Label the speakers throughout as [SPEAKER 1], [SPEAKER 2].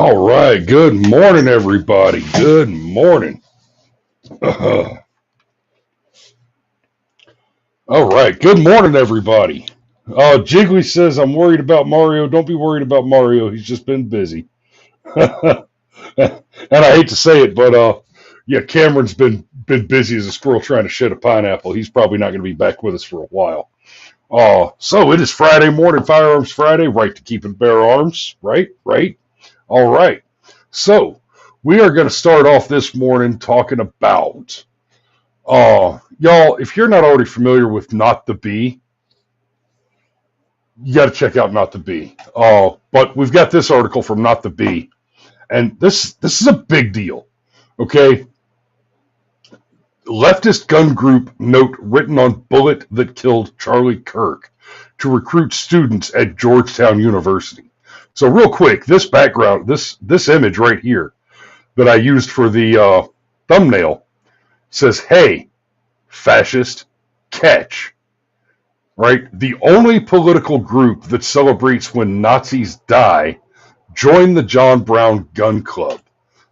[SPEAKER 1] All right. Good morning, everybody. Good morning. All right. Good morning, everybody. Jiggly says, I'm worried about Mario. Don't be worried about Mario. He's just been busy. And I hate to say it, but yeah, Cameron's been busy as a squirrel trying to shed a pineapple. He's probably not going to be back with us for a while. So it is Friday morning, Firearms Friday, right to keep and bear arms, right? Right. All right. So we are going to start off this morning talking about, y'all, if you're not already familiar with Not the Bee, you got to check out Not the Bee. But we've got this article from Not the Bee, and this is a big deal. Okay. Leftist gun group note written on bullet that killed Charlie Kirk to recruit students at Georgetown University. So real quick, this background, this image right here that I used for the thumbnail says, "Hey, fascist, catch." Right? The only political group that celebrates when Nazis die joined the John Brown Gun Club.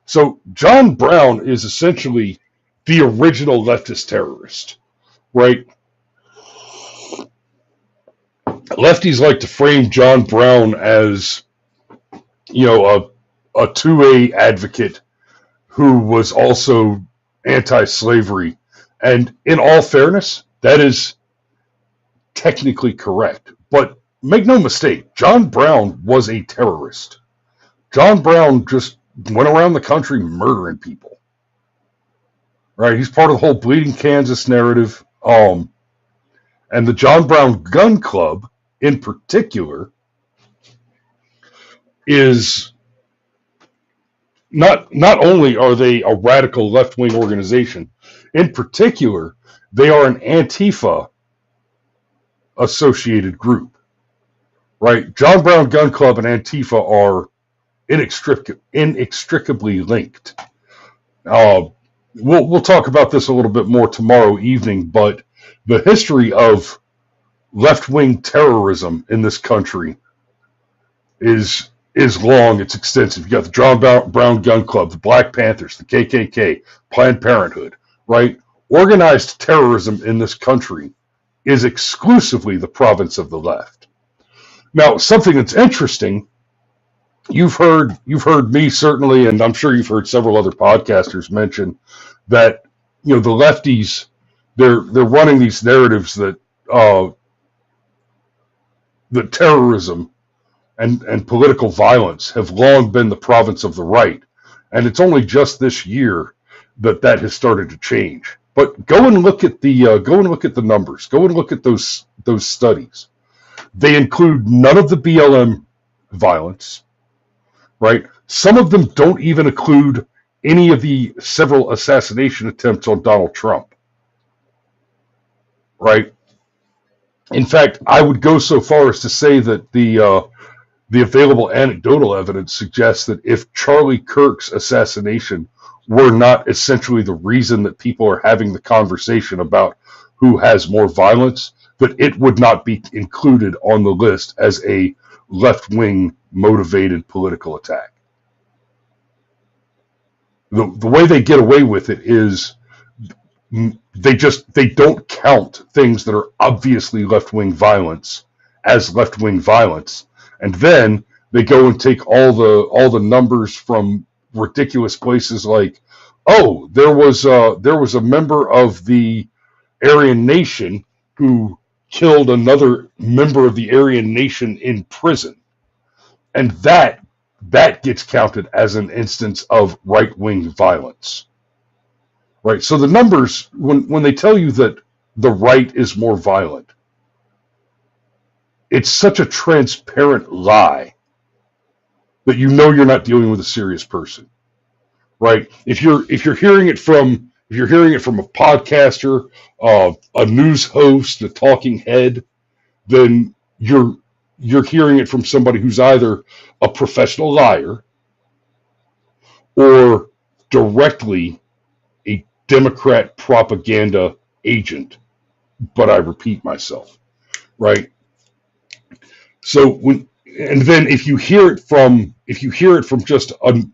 [SPEAKER 1] So John Brown is essentially the original leftist terrorist, right? Lefties like to frame John Brown as, a 2A advocate who was also anti-slavery. And in all fairness, that is technically correct. But make no mistake, John Brown was a terrorist. John Brown just went around the country murdering people. Right? He's part of the whole Bleeding Kansas narrative. And the John Brown Gun Club, in particular, is not only are they a radical left-wing organization, in particular, they are an Antifa associated group. Right? John Brown Gun Club and Antifa are inextricably linked. We'll talk about this a little bit more tomorrow evening, but the history of left-wing terrorism in this country is long, it's extensive. You got the John Brown Gun Club, the Black Panthers, the KKK, Planned Parenthood, right? Organized terrorism in this country is exclusively the province of the left. Now, something that's interesting, you've heard me certainly, and I'm sure you've heard several other podcasters mention that, the lefties, they're running these narratives that that terrorism and political violence have long been the province of the right, and it's only just this year that has started to change. But go and look at the numbers. Go and look at those studies. They include none of the BLM violence, right? Some of them don't even include any of the several assassination attempts on Donald Trump, right? In fact, I would go so far as to say that the available anecdotal evidence suggests that if Charlie Kirk's assassination were not essentially the reason that people are having the conversation about who has more violence, that it would not be included on the list as a left-wing motivated political attack. The way they get away with it is they don't count things that are obviously left-wing violence as left-wing violence, and then they go and take all the numbers from ridiculous places like, oh, there was a member of the Aryan Nation who killed another member of the Aryan Nation in prison, and that gets counted as an instance of right-wing violence. Right? So the numbers, when they tell you that the right is more violent, it's such a transparent lie that you're not dealing with a serious person. Right? If you're hearing it from a podcaster, a news host, a talking head, then you're hearing it from somebody who's either a professional liar or directly a Democrat propaganda agent. But I repeat myself, right? So And then if you hear it from just an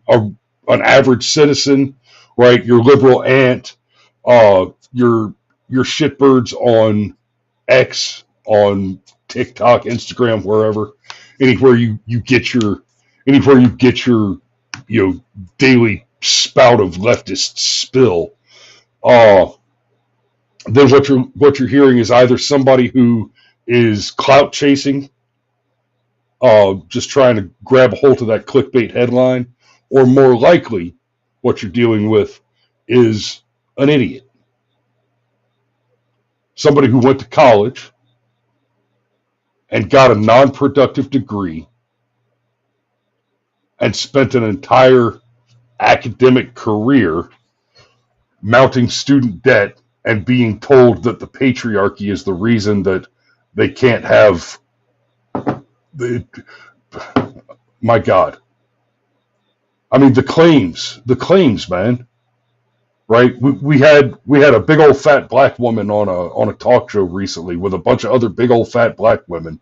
[SPEAKER 1] average citizen, right? Your liberal aunt, your shitbirds on X, on TikTok, Instagram, wherever, anywhere you get your daily spout of leftist spill. Then what you're hearing is either somebody who is clout chasing, just trying to grab a hold of that clickbait headline, or more likely, what you're dealing with is an idiot. Somebody who went to college and got a non-productive degree and spent an entire academic career mounting student debt and being told that the patriarchy is the reason that they can't have my God. I mean, the claims, man. Right? We had a big old fat black woman on a talk show recently with a bunch of other big old fat black women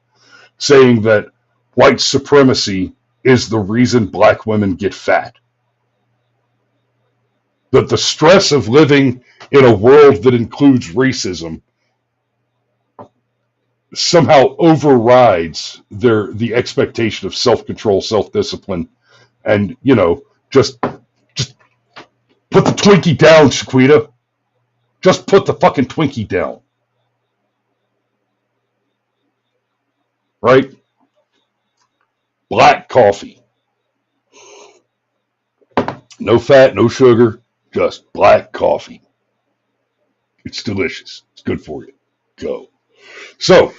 [SPEAKER 1] saying that white supremacy is the reason black women get fat. That the stress of living in a world that includes racism somehow overrides the expectation of self-control, self-discipline, and just put the Twinkie down, Shaquita. Just put the fucking Twinkie down. Right? Black coffee. No fat, no sugar, just black coffee. It's delicious. It's good for you. Go. So,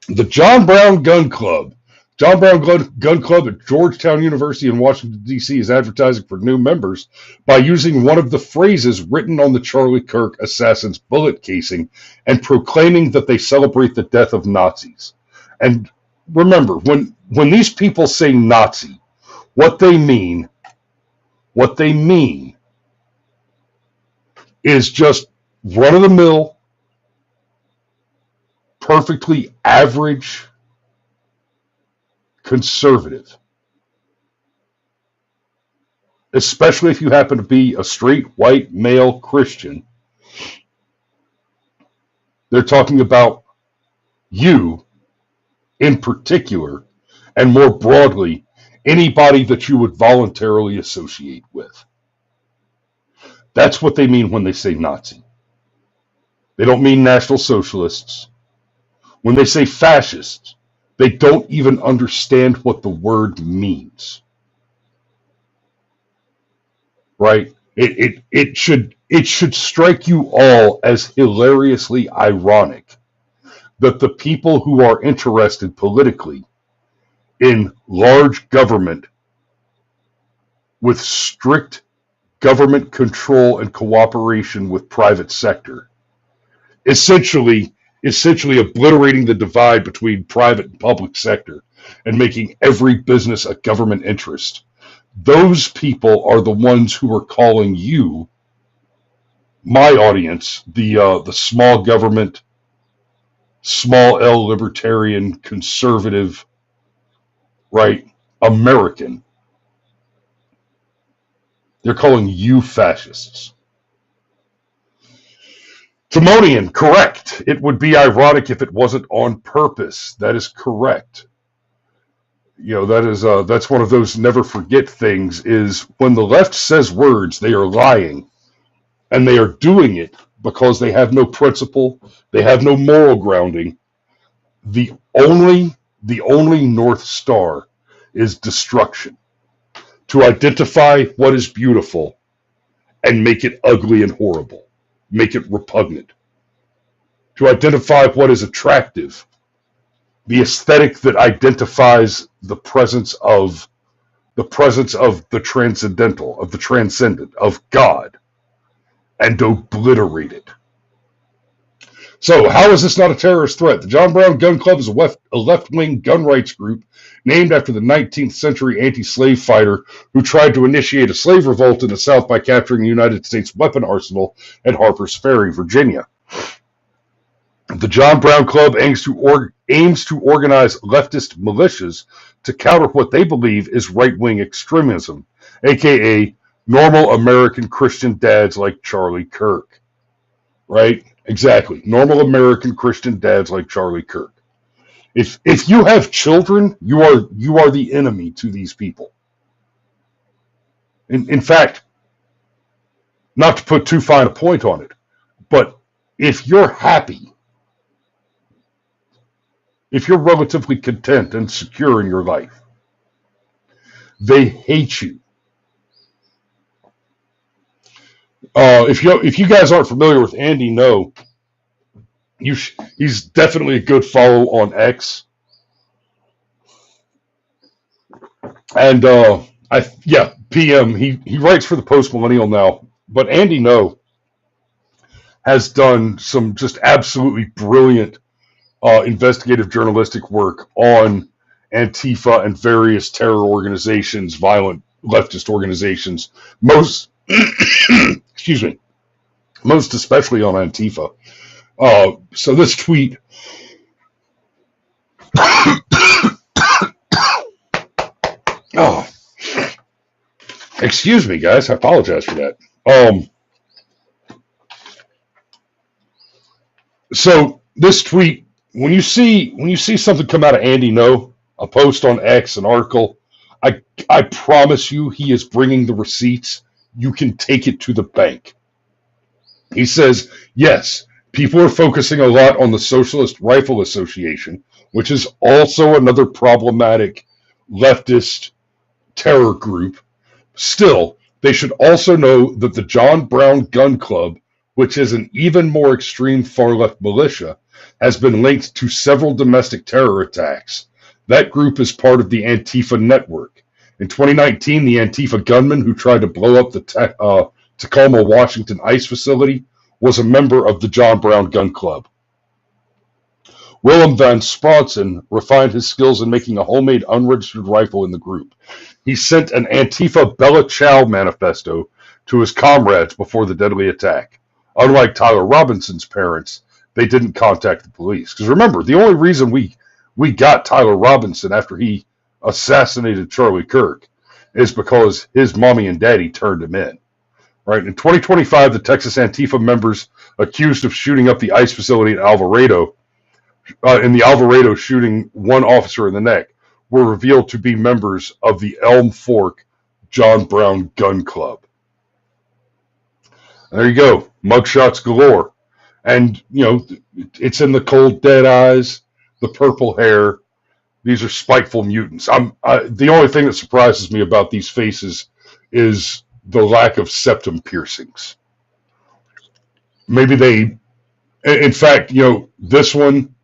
[SPEAKER 1] the John Brown Gun Club. John Brown Gun Club at Georgetown University in Washington, D.C. is advertising for new members by using one of the phrases written on the Charlie Kirk assassin's bullet casing and proclaiming that they celebrate the death of Nazis. And remember, when these people say Nazi, what they mean is just run-of-the-mill, perfectly average conservative, especially if you happen to be a straight white male Christian. They're talking about you in particular, and more broadly, anybody that you would voluntarily associate with. That's what they mean when they say Nazi. They don't mean National Socialists. When they say fascists, they don't even understand what the word means. Right? It should strike you all as hilariously ironic that the people who are interested politically in large government with strict government control and cooperation with private sector, essentially obliterating the divide between private and public sector and making every business a government interest. Those people are the ones who are calling you, my audience, the small government, small L libertarian, conservative, right, American. They're calling you fascists. Timonian, correct. It would be ironic if it wasn't on purpose. That is correct. That's one of those never forget things, is when the left says words, they are lying. And they are doing it because they have no principle, they have no moral grounding. The only North Star is destruction. To identify what is beautiful and make it ugly and horrible. Make it repugnant. To identify what is attractive, the aesthetic that identifies the presence of the transcendental, of the transcendent, of God, and obliterate it. So, how is this not a terrorist threat? The John Brown Gun Club is a left-wing gun rights group named after the 19th century anti-slave fighter who tried to initiate a slave revolt in the South by capturing the United States weapon arsenal at Harper's Ferry, Virginia. The John Brown Club aims to organize leftist militias to counter what they believe is right-wing extremism, aka normal American Christian dads like Charlie Kirk. Right? Exactly. Normal American Christian dads like Charlie Kirk. If you have children, you are the enemy to these people. In fact, not to put too fine a point on it, but if you're happy, if you're relatively content and secure in your life, they hate you. If you guys aren't familiar with Andy No, he's definitely a good follow on X. And PM. He writes for the Post Millennial now, but Andy No has done some just absolutely brilliant investigative journalistic work on Antifa and various terror organizations, violent leftist organizations. Most, excuse me, most especially on Antifa. So this tweet. Oh, excuse me, guys. I apologize for that. So this tweet, when you see something come out of Andy No, a post on X, an article, I promise you, he is bringing the receipts. You can take it to the bank. He says, yes, people are focusing a lot on the Socialist Rifle Association, which is also another problematic leftist terror group. Still, they should also know that the John Brown Gun Club, which is an even more extreme far-left militia, has been linked to several domestic terror attacks. That group is part of the Antifa network. In 2019, the Antifa gunman who tried to blow up the Tacoma, Washington ICE facility was a member of the John Brown Gun Club. Willem Van Sponson refined his skills in making a homemade unregistered rifle in the group. He sent an Antifa Bella Ciao manifesto to his comrades before the deadly attack. Unlike Tyler Robinson's parents, they didn't contact the police. Because remember, the only reason we got Tyler Robinson after he assassinated Charlie Kirk is because his mommy and daddy turned him in. Right? In 2025, the Texas Antifa members accused of shooting up the ICE facility in Alvarado, in the Alvarado shooting one officer in the neck, were revealed to be members of the Elm Fork John Brown Gun Club. There you go, mugshots galore. And, it's in the cold, dead eyes, the purple hair. These are spiteful mutants. The only thing that surprises me about these faces is the lack of septum piercings. Maybe they, in fact, this one,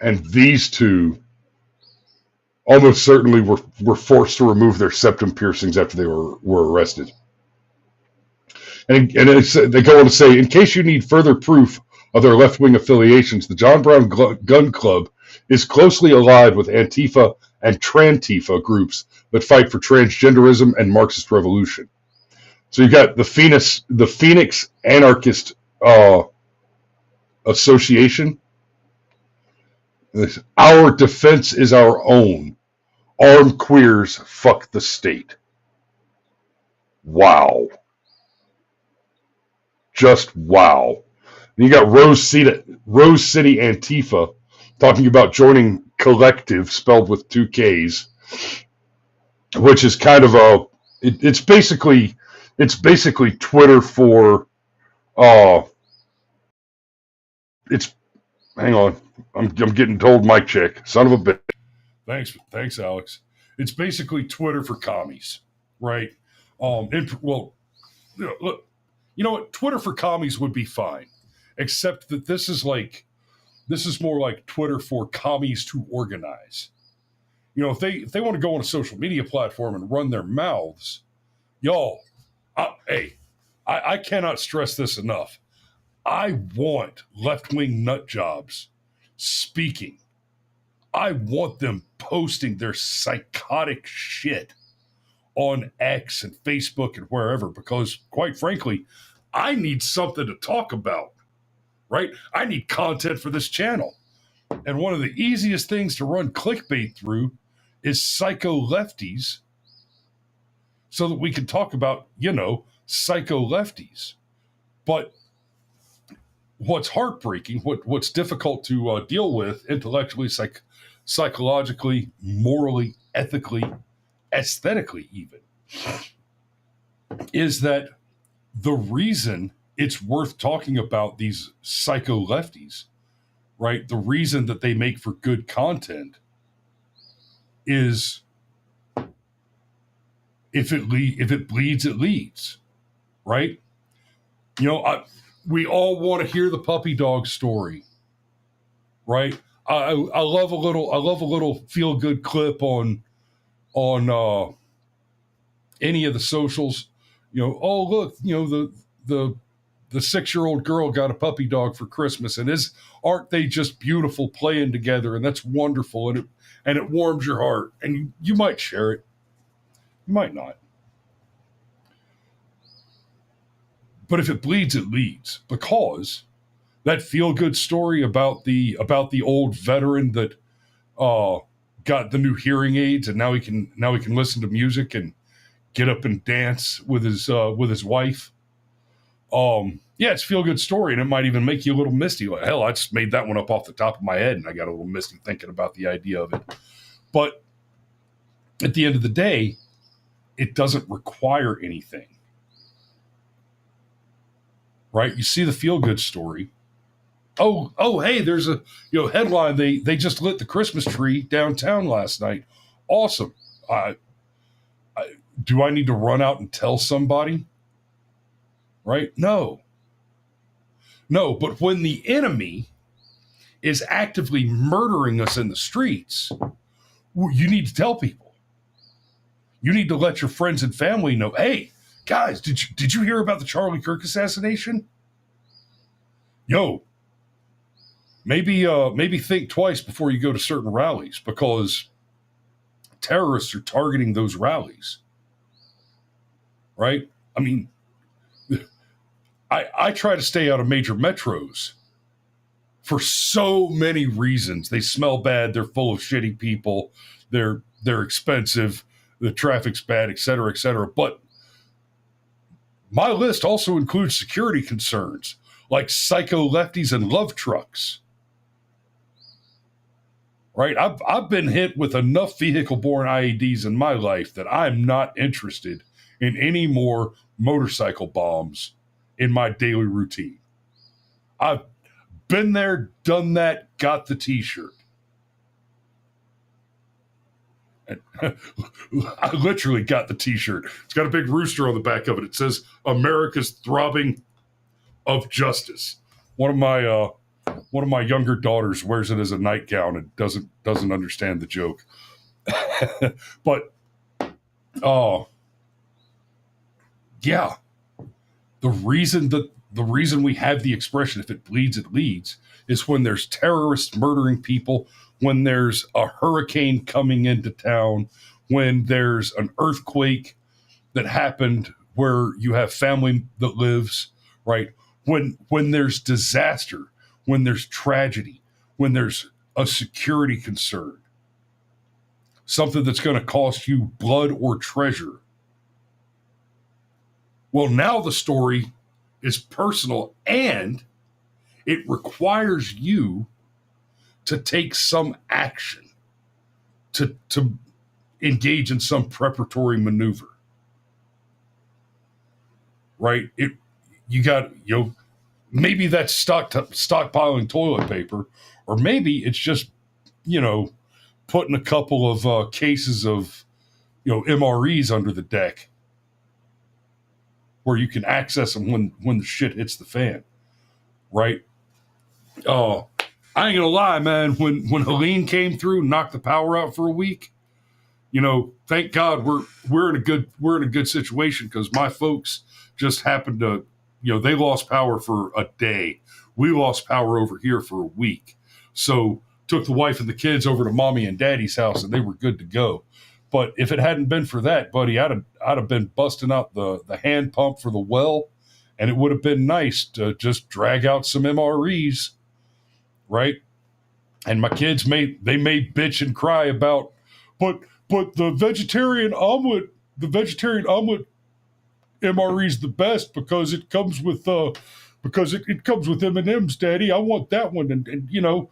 [SPEAKER 1] and these two almost certainly were forced to remove their septum piercings after they were arrested. And they go on to say, in case you need further proof of their left-wing affiliations, the John Brown Gun Club is closely allied with Antifa and Trantifa groups that fight for transgenderism and Marxist revolution. So you've got the Phoenix Anarchist Association. Our defense is our own. Armed queers fuck the state. Wow. Just wow. And you got Rose City Antifa talking about joining Collective, spelled with two Ks, which is kind of it's basically Twitter for hang on, I'm getting told mic check, son of a bitch. Thanks, Alex. It's basically Twitter for commies, right? Look, you know what? Twitter for commies would be fine, except that this is more like Twitter for commies to organize. If they want to go on a social media platform and run their mouths, y'all, I cannot stress this enough. I want left-wing nut jobs speaking. I want them posting their psychotic shit on X and Facebook and wherever, because quite frankly, I need something to talk about, right? I need content for this channel. And one of the easiest things to run clickbait through is psycho lefties, so that we can talk about, psycho lefties. But what's heartbreaking, what's difficult to deal with intellectually, psychologically, morally, ethically, aesthetically even, is that the reason it's worth talking about these psycho lefties, right? The reason that they make for good content is if it bleeds, it leads, right? We all want to hear the puppy dog story, right? I love a little feel good clip on any of the socials. Oh look, the 6-year-old girl got a puppy dog for Christmas, and aren't they just beautiful playing together? And that's wonderful, and it warms your heart. And you might share it, you might not. But if it bleeds, it leads, because that feel-good story about the old veteran that got the new hearing aids, and now he can listen to music and get up and dance with his wife. Yeah, it's a feel-good story, and it might even make you a little misty. Like, hell, I just made that one up off the top of my head, and I got a little misty thinking about the idea of it. But at the end of the day, it doesn't require anything. Right? You see the feel-good story. Oh, hey, there's a headline. They just lit the Christmas tree downtown last night. Awesome. Do I need to run out and tell somebody? Right? No. But when the enemy is actively murdering us in the streets, you need to tell people. You need to let your friends and family know, hey, guys, did you hear about the Charlie Kirk assassination? Maybe think twice before you go to certain rallies, because terrorists are targeting those rallies. Right? I mean, I try to stay out of major metros for so many reasons. They smell bad. They're full of shitty people. They're expensive. The traffic's bad, et cetera, et cetera. But my list also includes security concerns like psycho lefties and love trucks. Right? I've been hit with enough vehicle-borne IEDs in my life that I'm not interested in any more motorcycle bombs in my daily routine. I've been there, done that, got the t-shirt. I literally got the t-shirt. It's got a big rooster on the back of it. It says America's throbbing of justice. One of my younger daughters wears it as a nightgown and doesn't understand the joke. But yeah, the reason we have the expression, if it bleeds, it leads, is when there's terrorists murdering people, when there's a hurricane coming into town, when there's an earthquake that happened where you have family that lives, right? When there's disaster, when there's tragedy, when there's a security concern, something that's going to cost you blood or treasure. Well, now the story is personal, and it requires you to take some action, to engage in some preparatory maneuver. Right? You got, maybe that's stockpiling toilet paper, or maybe it's just, putting a couple of cases of, MREs under the deck where you can access them when the shit hits the fan. Right? I ain't gonna lie, man. When Helene came through and knocked the power out for a week, thank God we're in a good situation, because my folks just happened to, they lost power for a day. We lost power over here for a week. So took the wife and the kids over to mommy and daddy's house, and they were good to go. But if it hadn't been for that, buddy, I'd have been busting out the hand pump for the well And it would have been nice to just drag out some MREs, right? And my kids may bitch and cry about, but the vegetarian omelet MRE is the best because it comes with it comes with M&Ms, Daddy. I want that one. And you know,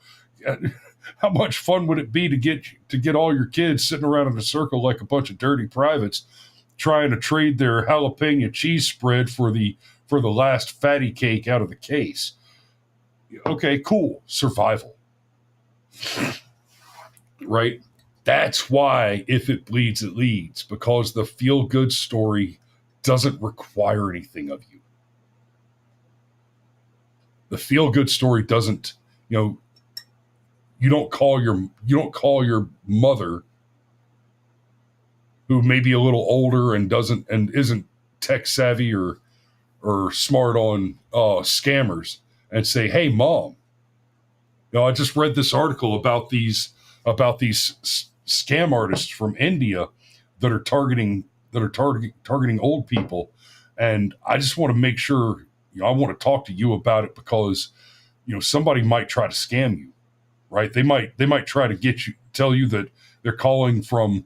[SPEAKER 1] how much fun would it be to get all your kids sitting around in a circle like a bunch of dirty privates, trying to trade their jalapeno cheese spread for the last fatty cake out of the case? Okay, cool. Survival. Right? That's why if it bleeds, it leads, because the feel-good story doesn't require anything of you. The feel-good story doesn't, you don't call your mother, who may be a little older and isn't tech savvy or smart on scammers, and say, "Hey, Mom, I just read this article about these scam artists from India that are targeting old people, and I just want to make sure, I want to talk to you about it because, somebody might try to scam you, right? They might try to tell you that they're calling from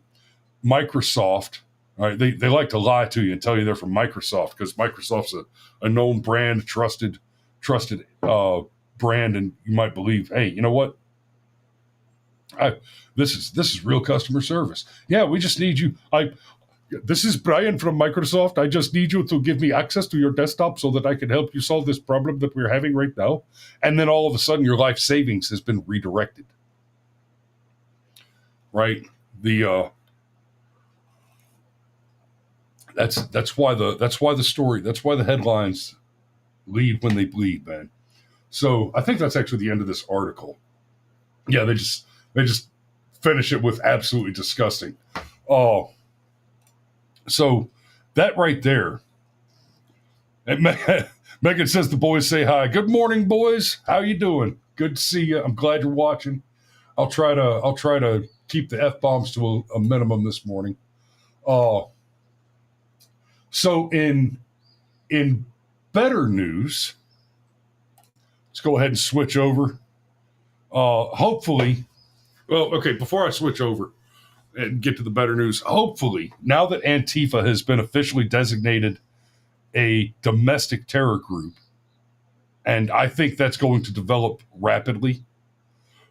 [SPEAKER 1] Microsoft." Right? They like to lie to you and tell you they're from Microsoft because Microsoft's a known brand, trusted brand, and you might believe, hey, you know what? This is real customer service. Yeah, we just need you. This is Brian from Microsoft. I just need you to give me access to your desktop so that I can help you solve this problem that we're having right now. And then all of a sudden, your life savings has been redirected. Right? That's why the headlines lead when they bleed, man. So I think that's actually the end of this article. Yeah, they just finish it with absolutely disgusting. Oh, so that right there. And Megan says the boys say hi. Good morning, boys. How you doing? Good to see you. I'm glad you're watching. I'll try to keep the F-bombs to a minimum this morning. So in better news, let's go ahead and switch over. Hopefully, well, okay, before I switch over and get to the better news, hopefully, now that Antifa has been officially designated a domestic terror group, and I think that's going to develop rapidly,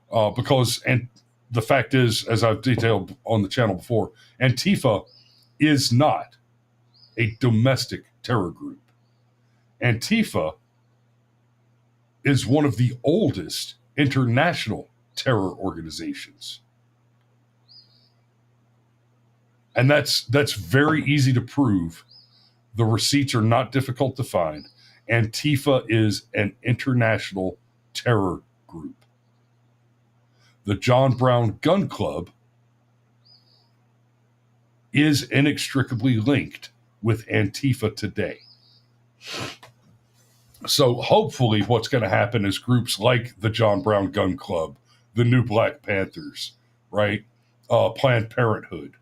[SPEAKER 1] because the fact is, as I've detailed on the channel before, Antifa is not a domestic terror group. Antifa is one of the oldest international terror organizations. And that's very easy to prove. The receipts are not difficult to find. Antifa is an international terror group. The John Brown Gun Club is inextricably linked with Antifa today. So hopefully what's going to happen is groups like the John Brown Gun Club, the New Black Panthers, right, Planned Parenthood,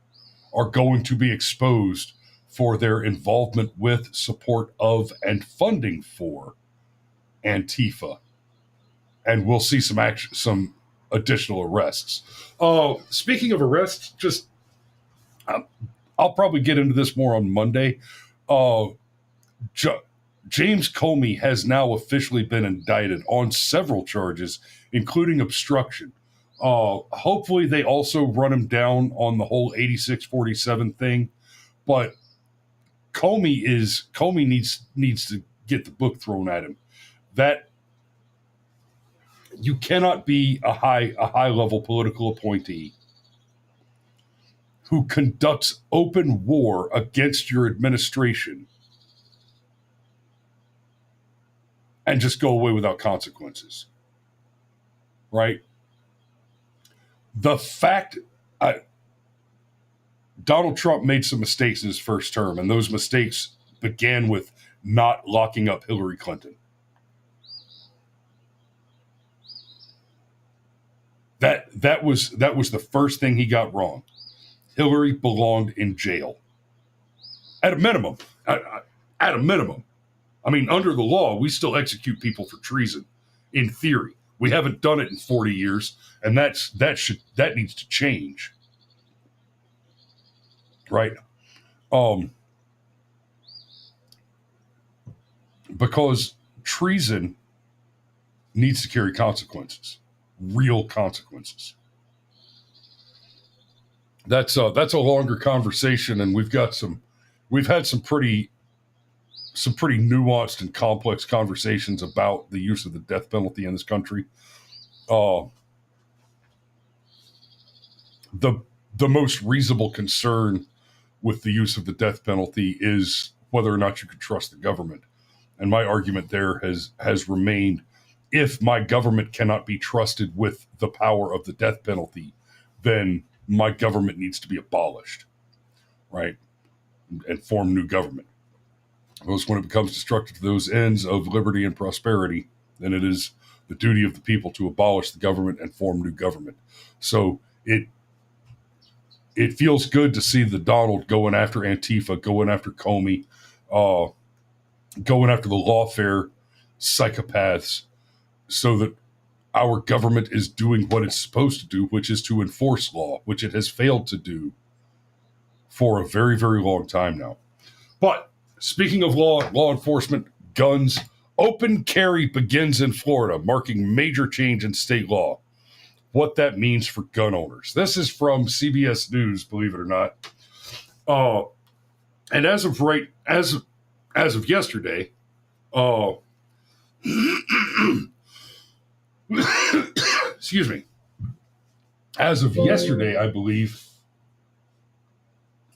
[SPEAKER 1] are going to be exposed for their involvement with, support of, and funding for Antifa. And we'll see some additional arrests. Speaking of arrests, I'll probably get into this more on Monday. James Comey has now officially been indicted on several charges, including obstruction. Hopefully they also run him down on the whole 8647 thing, but Comey needs to get the book thrown at him. That you cannot be a high level political appointee who conducts open war against your administration and just go away without consequences. Right? The fact Donald Trump made some mistakes in his first term, and those mistakes began with not locking up Hillary Clinton. That was the first thing he got wrong. Hillary belonged in jail. At a minimum. At a minimum. I mean, under the law, we still execute people for treason, in theory. We haven't done it in 40 years, and that needs to change, right? Because treason needs to carry consequences, real consequences. That's a longer conversation, and we've had some pretty nuanced and complex conversations about the use of the death penalty in this country. The most reasonable concern with the use of the death penalty is whether or not you can trust the government. And my argument there has remained, if my government cannot be trusted with the power of the death penalty, then my government needs to be abolished, right? And form new government. Because when it becomes destructive to those ends of liberty and prosperity, then it is the duty of the people to abolish the government and form new government. So it feels good to see the Donald going after Antifa, going after Comey, going after the lawfare psychopaths, so that our government is doing what it's supposed to do, which is to enforce law, which it has failed to do for a very, very long time now. But speaking of law enforcement, guns, open carry begins in Florida, marking major change in state law. What that means for gun owners. This is from CBS News, believe it or not. And as of yesterday, excuse me. As of yesterday, I believe.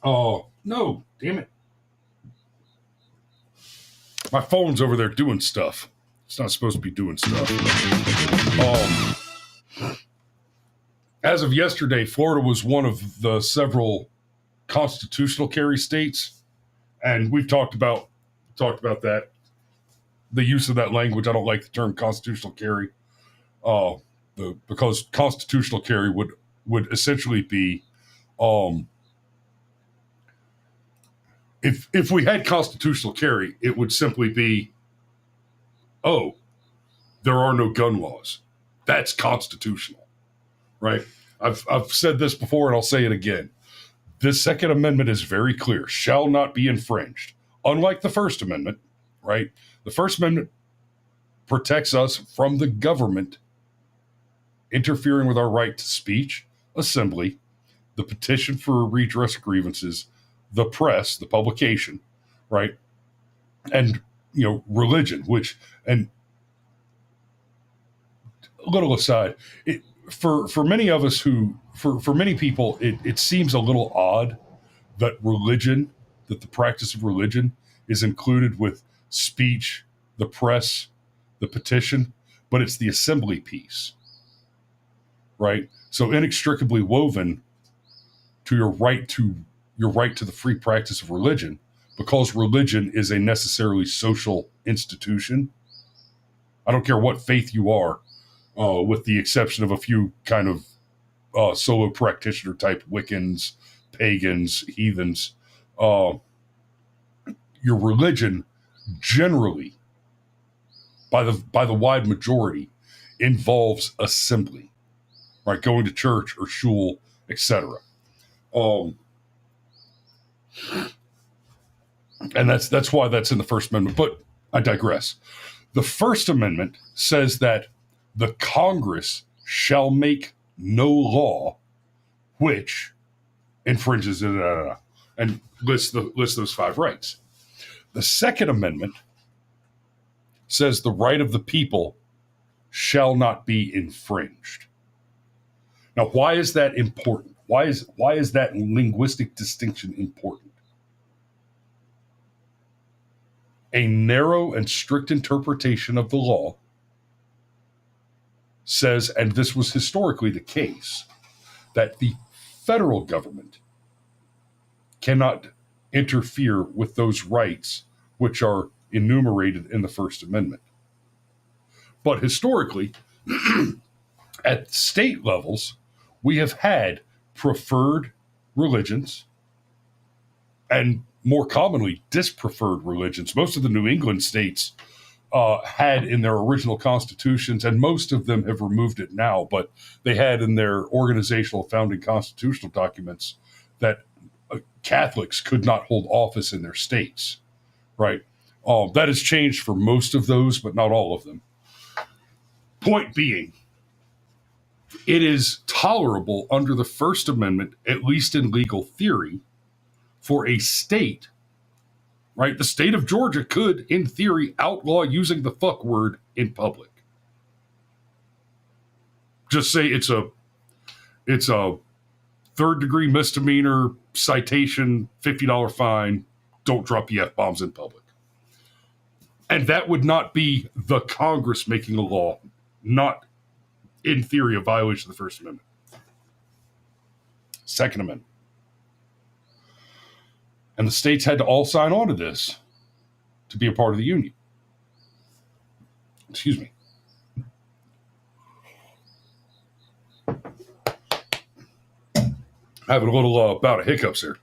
[SPEAKER 1] Oh, no, damn it. My phone's over there doing stuff. It's not supposed to be doing stuff. As of yesterday, Florida was one of the several constitutional carry states, and we've talked about that. The use of that language, I don't like the term constitutional carry, because constitutional carry would essentially be, if we had constitutional carry, it would simply be, oh, there are no gun laws. That's constitutional. Right? I've said this before and I'll say it again. This Second Amendment is very clear, shall not be infringed. Unlike the First Amendment, right? The First Amendment protects us from the government interfering with our right to speech, assembly, the petition for redress of grievances, the press, the publication, right? And, religion, and a little aside, for many of us for many people, it seems a little odd that the practice of religion is included with speech, the press, the petition, but it's the assembly piece, right? So inextricably woven to your right to the free practice of religion, because religion is a necessarily social institution. I don't care what faith you are, with the exception of a few kind of solo practitioner type Wiccans, pagans, heathens. Your religion generally, by the wide majority, involves assembly, right? Going to church or shul, etc. And that's why that's in the First Amendment. But I digress. The First Amendment says that the Congress shall make no law which infringes it, and lists those 5 rights. The Second Amendment says the right of the people shall not be infringed. Now, why is that important? Why is that linguistic distinction important? A narrow and strict interpretation of the law says, and this was historically the case, that the federal government cannot interfere with those rights which are enumerated in the First Amendment. But historically, at state levels, we have had preferred religions, and more commonly dispreferred religions. Most of the New England states had in their original constitutions, and most of them have removed it now, but they had in their organizational founding constitutional documents that Catholics could not hold office in their states, right? That has changed for most of those, but not all of them. Point being, it is tolerable under the First Amendment, at least in legal theory, for a state, right? The state of Georgia could, in theory, outlaw using the fuck word in public. Just say it's a third-degree misdemeanor, citation, $50 fine, don't drop the F-bombs in public. And that would not be the Congress making a law, not, in theory, a violation of the First Amendment. Second Amendment. And the states had to all sign on to this to be a part of the Union. Excuse me. Having a little bout of hiccups here.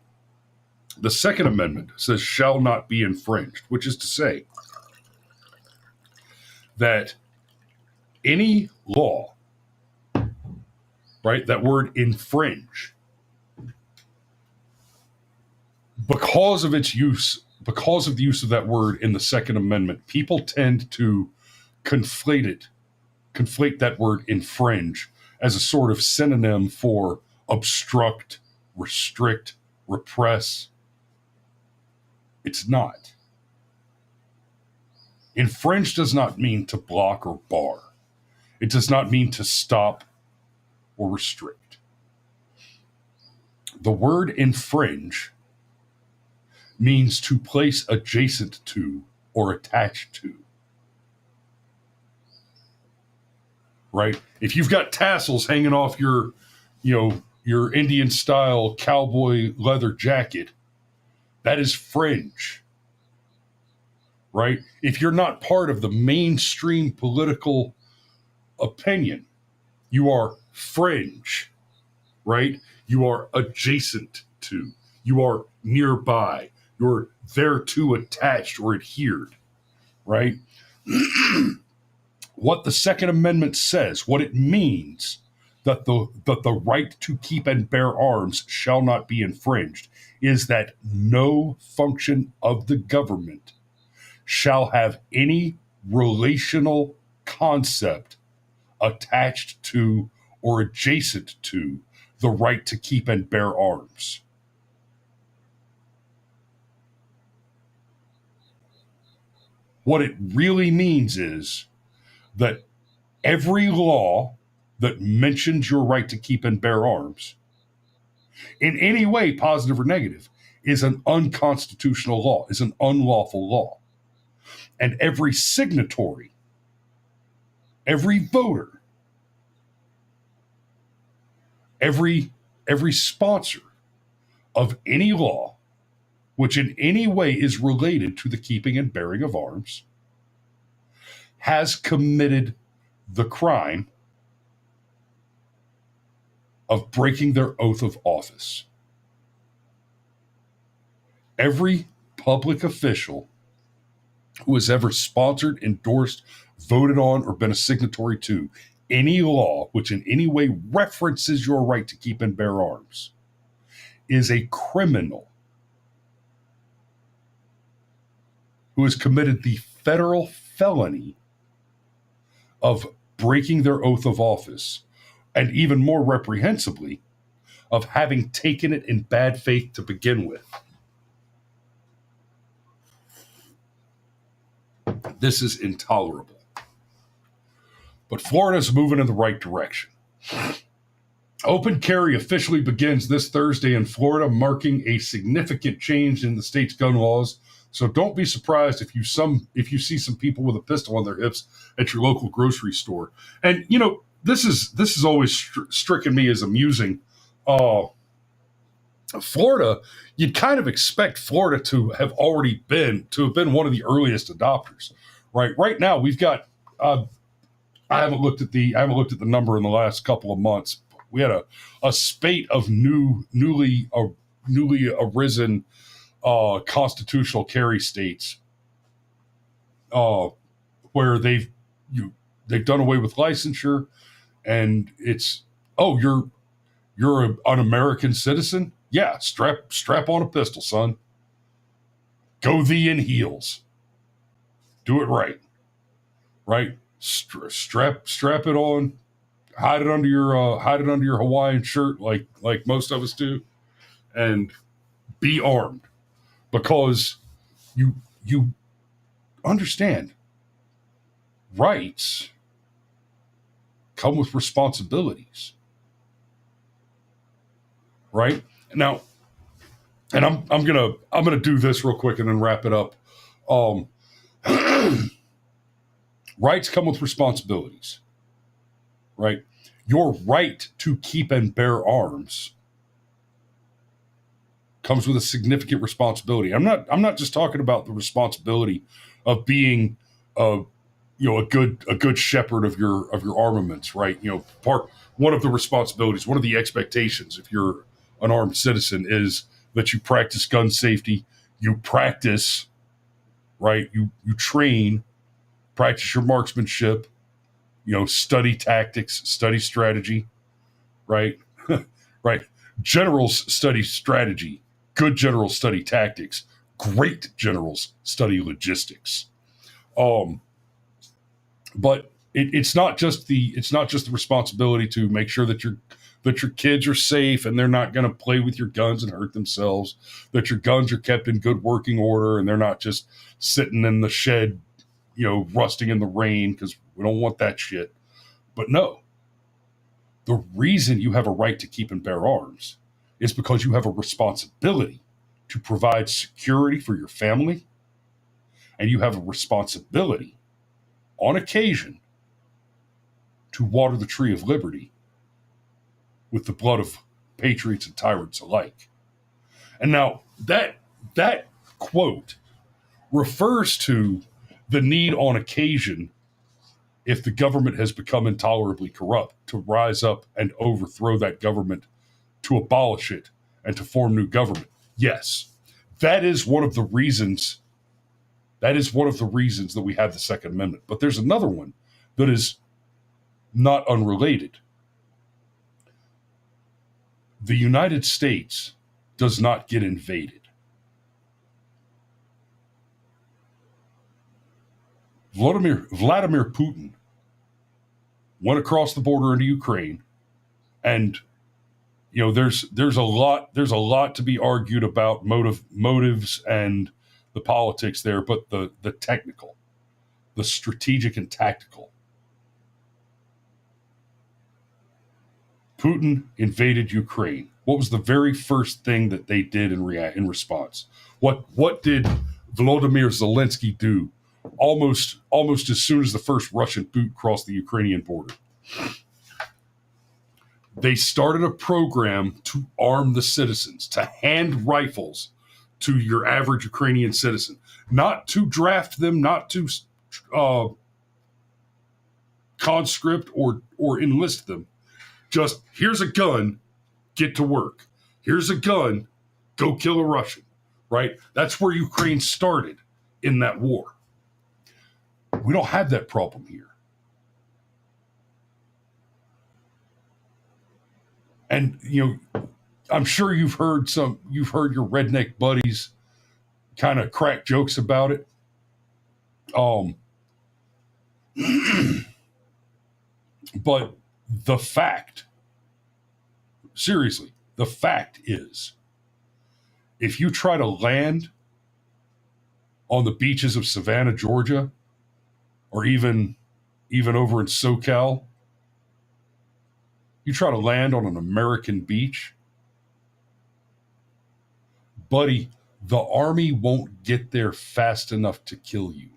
[SPEAKER 1] The Second Amendment says shall not be infringed, which is to say that any law, right, that word infringe, because of its use, because of the use of that word in the Second Amendment, people tend to conflate that word infringe as a sort of synonym for obstruct, restrict, repress. It's not. Infringe does not mean to block or bar. It does not mean to stop or restrict. The word infringe means to place adjacent to or attached to. Right? If you've got tassels hanging off your Indian style cowboy leather jacket, that is fringe. Right? If you're not part of the mainstream political opinion, you are fringe. Right? You are adjacent to. You are nearby. You're thereto attached or adhered, right? What the Second Amendment says, what it means, that the right to keep and bear arms shall not be infringed, is that no function of the government shall have any relational concept attached to or adjacent to the right to keep and bear arms. What it really means is that every law that mentions your right to keep and bear arms, in any way, positive or negative, is an unconstitutional law, is an unlawful law. And every signatory, every voter, every sponsor of any law which in any way is related to the keeping and bearing of arms, has committed the crime of breaking their oath of office. Every public official who has ever sponsored, endorsed, voted on, or been a signatory to any law which in any way references your right to keep and bear arms is a criminal who has committed the federal felony of breaking their oath of office, and even more reprehensibly, of having taken it in bad faith to begin with. This is intolerable. But Florida's moving in the right direction. Open carry officially begins this Thursday in Florida, marking a significant change in the state's gun laws. So don't be surprised if you see some people with a pistol on their hips at your local grocery store. And this is always stricken me as amusing. Florida, you'd kind of expect Florida to have been one of the earliest adopters, right? Right now we've got I haven't looked at the number in the last couple of months. We had a spate of newly arisen constitutional carry states where they've done away with licensure, and it's, oh, you're an American citizen? Yeah, strap on a pistol, son. Go thee in heels. Do it right. Right? Strap it on. Hide it under your Hawaiian shirt like most of us do, and be armed, because you understand rights come with responsibilities, right? Now, and I'm gonna do this real quick and then wrap it up. Rights come with responsibilities, right? Your right to keep and bear arms comes with a significant responsibility. I'm not just talking about the responsibility of being a good shepherd of your armaments, right? One of the responsibilities, one of the expectations, if you're an armed citizen, is that you practice gun safety. You practice, right? You train, practice your marksmanship. Study tactics, study strategy, right? Right. Generals study strategy. Good generals study tactics. Great generals study logistics. But it's not just the responsibility to make sure that your kids are safe and they're not going to play with your guns and hurt themselves, that your guns are kept in good working order and they're not just sitting in the shed, rusting in the rain, because we don't want that shit. But no, the reason you have a right to keep and bear arms is because you have a responsibility to provide security for your family, and you have a responsibility, on occasion, to water the tree of liberty with the blood of patriots and tyrants alike. And now that quote refers to the need on occasion, if the government has become intolerably corrupt, to rise up and overthrow that government, to abolish it, and to form new government. Yes, that is one of the reasons. That is one of the reasons that we have the Second Amendment. But there's another one that is not unrelated. The United States does not get invaded. Vladimir Putin went across the border into Ukraine, and there's a lot to be argued about motives and the politics there, but the technical, the strategic and tactical. Putin invaded Ukraine. What was the very first thing that they did in response? What did Volodymyr Zelensky do almost as soon as the first Russian boot crossed the Ukrainian border? They started a program to arm the citizens, to hand rifles to your average Ukrainian citizen, not to draft them, not to conscript or enlist them. Just, here's a gun, get to work. Here's a gun, go kill a Russian, right? That's where Ukraine started in that war. We don't have that problem here. And, I'm sure you've heard your redneck buddies kind of crack jokes about it. But the fact is, if you try to land on the beaches of Savannah, Georgia, or even over in SoCal, you try to land on an American beach, buddy, the army won't get there fast enough to kill you.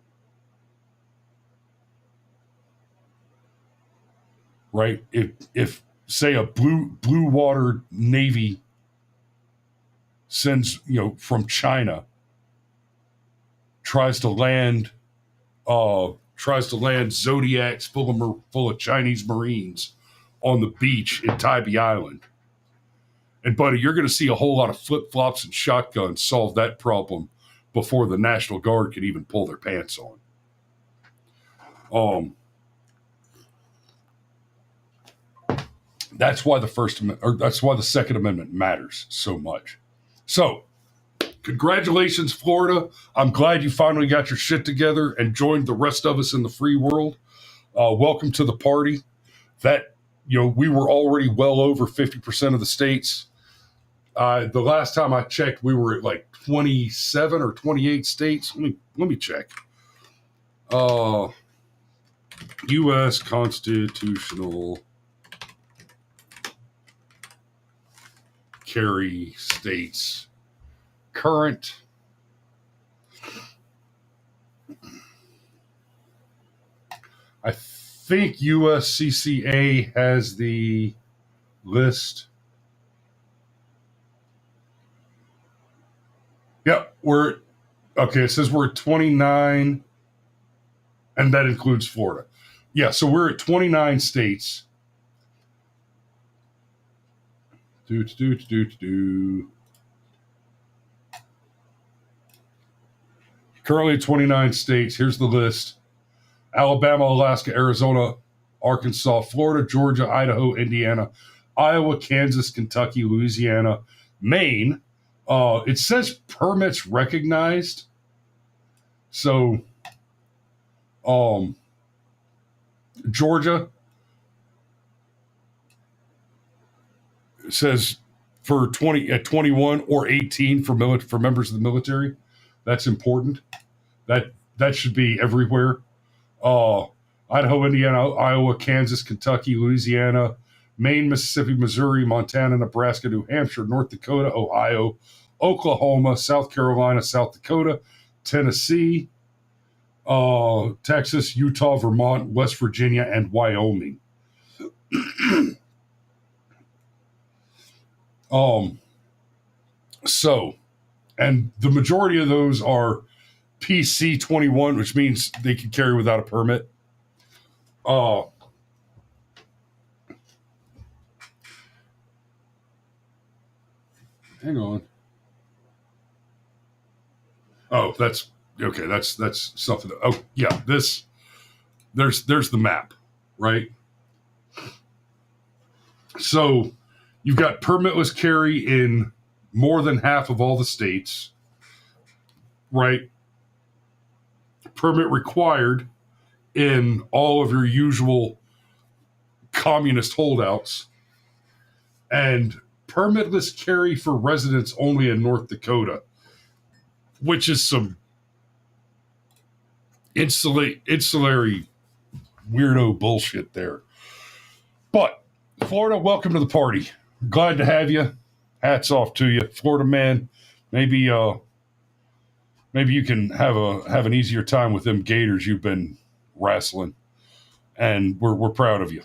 [SPEAKER 1] Right? If say a blue water navy sends, from China, tries to land Zodiacs full of Chinese Marines on the beach in Tybee Island, And buddy, you're going to see a whole lot of flip-flops and shotguns solve that problem before the National Guard can even pull their pants on. That's why that's why the Second Amendment matters so much. So, congratulations, Florida. I'm glad you finally got your shit together and joined the rest of us in the free world. Welcome to the party. That, we were already well over 50% of the states. The last time I checked, we were at like 27 or 28 states. Let me check. U.S. constitutional carry states. Current. I think USCCA has the list. Yep, it says we're at 29, and that includes Florida. Yeah, so we're at 29 states. Currently 29 states. Here's the list. Alabama, Alaska, Arizona, Arkansas, Florida, Georgia, Idaho, Indiana, Iowa, Kansas, Kentucky, Louisiana, Maine. It says permits recognized. So, Georgia says for 21 or 18 for members of the military. That's important. That should be everywhere. Idaho, Indiana, Iowa, Kansas, Kentucky, Louisiana, Maine, Mississippi, Missouri, Montana, Nebraska, New Hampshire, North Dakota, Ohio, Oklahoma, South Carolina, South Dakota, Tennessee, Texas, Utah, Vermont, West Virginia, and Wyoming. So, and the majority of those are PC 21, which means they can carry without a permit. Hang on. Oh, that's okay. That's something. Oh, yeah. There's the map, right? So you've got permitless carry in more than half of all the states, right? Permit required in all of your usual communist holdouts, and permitless carry for residents only in North Dakota, which is some insulary weirdo bullshit there. But Florida, welcome to the party. Glad to have you. Hats off to you, Florida man. Maybe you can have an easier time with them Gators you've been wrestling, and we're proud of you.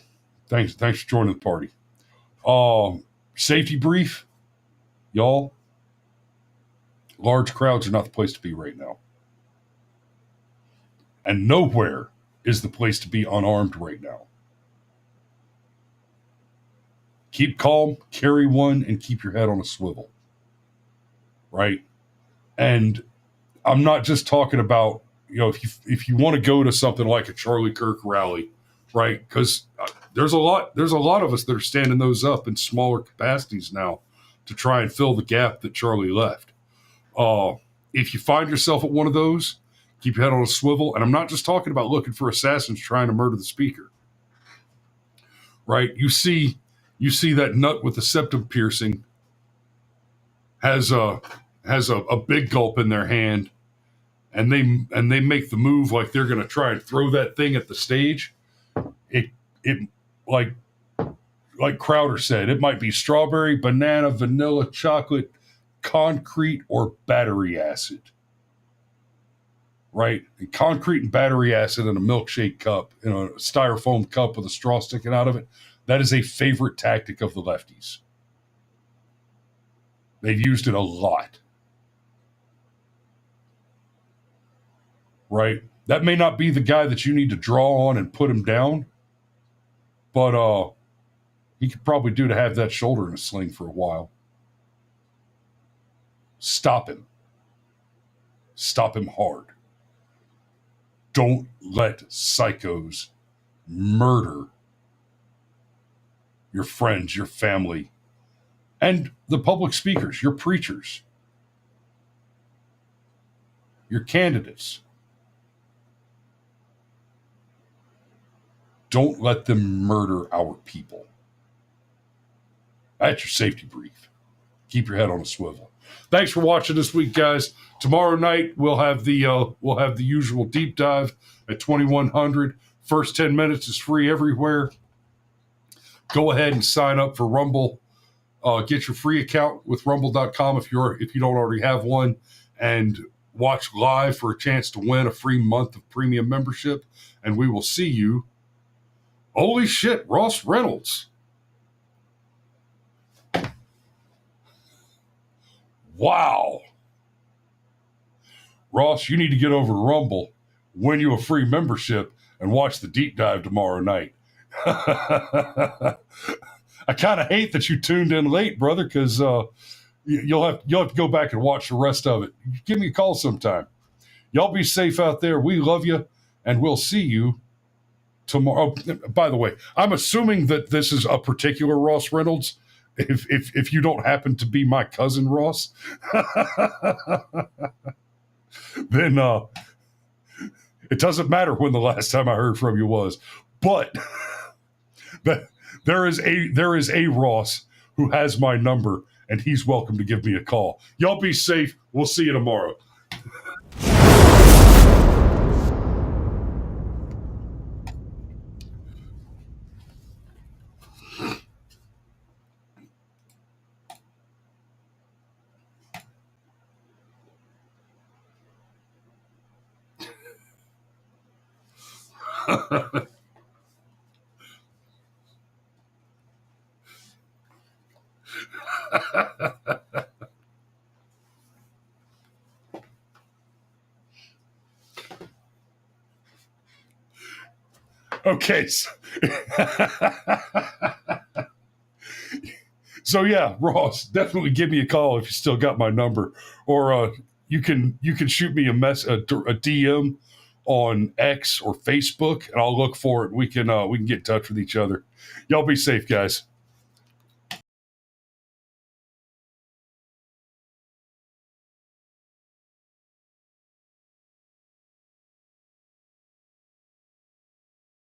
[SPEAKER 1] Thanks for joining the party. Safety brief, y'all. Large crowds are not the place to be right now, and nowhere is the place to be unarmed right now. Keep calm, carry one, and keep your head on a swivel. Right? And I'm not just talking about, if you want to go to something like a Charlie Kirk rally, right? Because there's a lot of us that are standing those up in smaller capacities now to try and fill the gap that Charlie left. If you find yourself at one of those, keep your head on a swivel. And I'm not just talking about looking for assassins trying to murder the speaker, right? You see that nut with the septum piercing has a big gulp in their hand, and they make the move like they're going to try and throw that thing at the stage. It like Crowder said, it might be strawberry, banana, vanilla, chocolate, concrete, or battery acid. Right? And concrete and battery acid in a milkshake cup, in a styrofoam cup with a straw sticking out of it. That is a favorite tactic of the lefties. They've used it a lot. Right? That may not be the guy that you need to draw on and put him down, but he could probably do to have that shoulder in a sling for a while. Stop him. Stop him hard. Don't let psychos murder your friends, your family, and the public speakers, your preachers, your candidates. Don't let them murder our people. That's your safety brief. Keep your head on a swivel. Thanks for watching this week, guys. Tomorrow night we'll have the usual deep dive at 2100. First 10 minutes is free everywhere. Go ahead and sign up for Rumble. Get your free account with rumble.com if you don't already have one, and watch live for a chance to win a free month of premium membership. And we will see you. Holy shit, Ross Reynolds. Wow. Ross, you need to get over to Rumble, win you a free membership, and watch the deep dive tomorrow night. I kind of hate that you tuned in late, brother, because you'll have to go back and watch the rest of it. Give me a call sometime. Y'all be safe out there. We love you, and we'll see you tomorrow. Oh, by the way, I'm assuming that this is a particular Ross Reynolds. If you don't happen to be my cousin Ross, then it doesn't matter when the last time I heard from you was. But there is a Ross who has my number, and he's welcome to give me a call. Y'all be safe. We'll see you tomorrow. Okay. So yeah, Ross, definitely give me a call if you still got my number, or you can shoot me a DM on X or Facebook, and I'll look for it. We can get in touch with each other. Y'all be safe, guys.